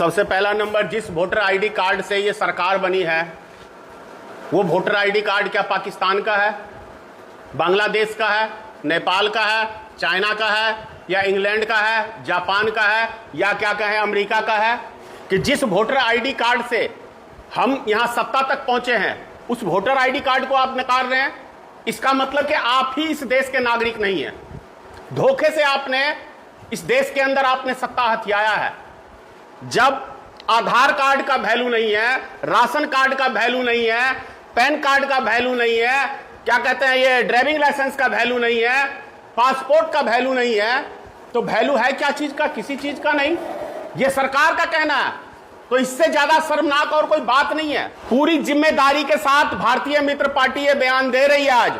सबसे पहला नंबर, जिस वोटर आईडी कार्ड से ये सरकार बनी है वो वोटर आईडी कार्ड क्या पाकिस्तान का है, बांग्लादेश का है, नेपाल का है, चाइना का है, या इंग्लैंड का है, जापान का है, या क्या कहें अमेरिका का है? कि जिस वोटर आईडी कार्ड से हम यहां सत्ता तक पहुंचे हैं उस वोटर आईडी कार्ड को आप नकार रहे हैं। इसका मतलब कि आप ही इस देश के नागरिक नहीं हैं। धोखे से आपने इस देश के अंदर आपने सत्ता हथियाया है। जब आधार कार्ड का वैल्यू नहीं है, राशन कार्ड का वैल्यू नहीं है, पैन कार्ड का वैल्यू नहीं है, क्या कहते हैं ये ड्राइविंग लाइसेंस का वैल्यू नहीं है, पासपोर्ट का वैल्यू नहीं है, तो वैल्यू है क्या चीज का? किसी चीज का नहीं। ये सरकार का कहना है, तो इससे ज्यादा शर्मनाक और कोई बात नहीं है। पूरी जिम्मेदारी के साथ भारतीय मित्र पार्टी ये बयान दे रही है आज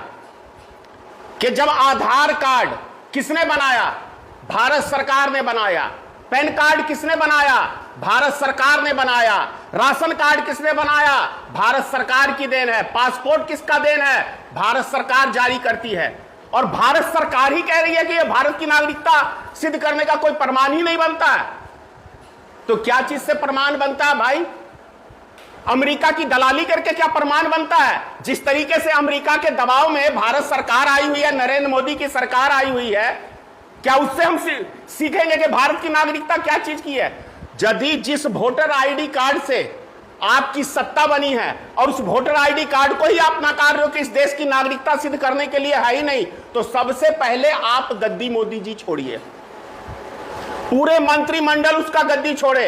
कि जब आधार कार्ड किसने बनाया? भारत सरकार ने बनाया। पैन कार्ड किसने बनाया? भारत सरकार ने बनाया। राशन कार्ड किसने बनाया? भारत सरकार की देन है। पासपोर्ट किसका देन है? भारत सरकार जारी करती है। और भारत सरकार ही कह रही है कि यह भारत की नागरिकता सिद्ध करने का कोई प्रमाण ही नहीं बनता है। तो क्या चीज से प्रमाण बनता है भाई? अमेरिका की दलाली करके क्या प्रमाण बनता है? जिस तरीके से अमेरिका के दबाव में भारत सरकार आई हुई है, नरेंद्र मोदी की सरकार आई हुई है, क्या उससे हम सीखेंगे कि भारत की नागरिकता क्या चीज की है? यदि जिस वोटर आईडी कार्ड से आपकी सत्ता बनी है और उस वोटर आईडी कार्ड को ही आप नकार रहे हो कि इस देश की नागरिकता सिद्ध करने के लिए है ही नहीं, तो सबसे पहले आप गद्दी मोदी जी छोड़िए, पूरे मंत्रिमंडल उसका गद्दी छोड़े।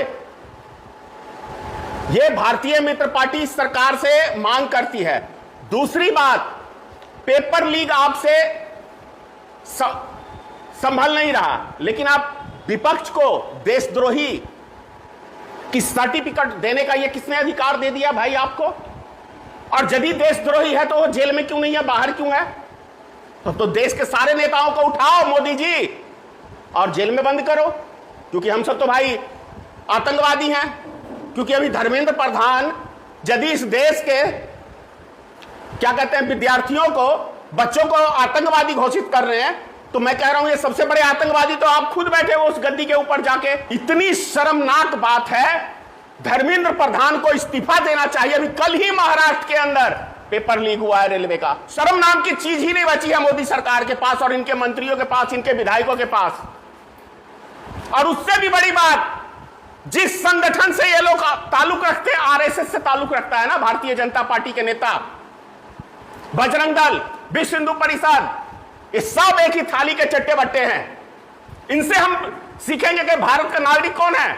यह भारतीय मित्र पार्टी इस सरकार से मांग करती है। दूसरी बात, पेपर लीक आपसे संभल नहीं रहा, लेकिन आप विपक्ष को देशद्रोही की सर्टिफिकेट देने का ये किसने अधिकार दे दिया भाई आपको? और यदि देशद्रोही है तो वो जेल में क्यों नहीं है, बाहर क्यों है? तो देश के सारे नेताओं को उठाओ मोदी जी और जेल में बंद करो, क्योंकि हम सब तो भाई आतंकवादी हैं। क्योंकि अभी धर्मेंद्र प्रधान यदि इस देश के क्या कहते हैं विद्यार्थियों को, बच्चों को आतंकवादी घोषित कर रहे हैं, तो मैं कह रहा हूं ये सबसे बड़े आतंकवादी तो आप खुद बैठे हो उस गद्दी के ऊपर जाके। इतनी शर्मनाक बात है, धर्मेंद्र प्रधान को इस्तीफा देना चाहिए। अभी कल ही महाराष्ट्र के अंदर पेपर लीक हुआ है रेलवे का। शर्म नाम की चीज ही नहीं बची है मोदी सरकार के पास और इनके मंत्रियों के पास, इनके विधायकों के पास। और उससे भी बड़ी बात, जिस संगठन से ये लोग ताल्लुक रखते हैं, आरएसएस से ताल्लुक रखता है ना भारतीय जनता पार्टी के नेता, बजरंग दल, विश्व हिंदू परिषद, ये सब एक ही थाली के चट्टे बट्टे हैं। इनसे हम सीखेंगे कि भारत का नागरिक कौन है।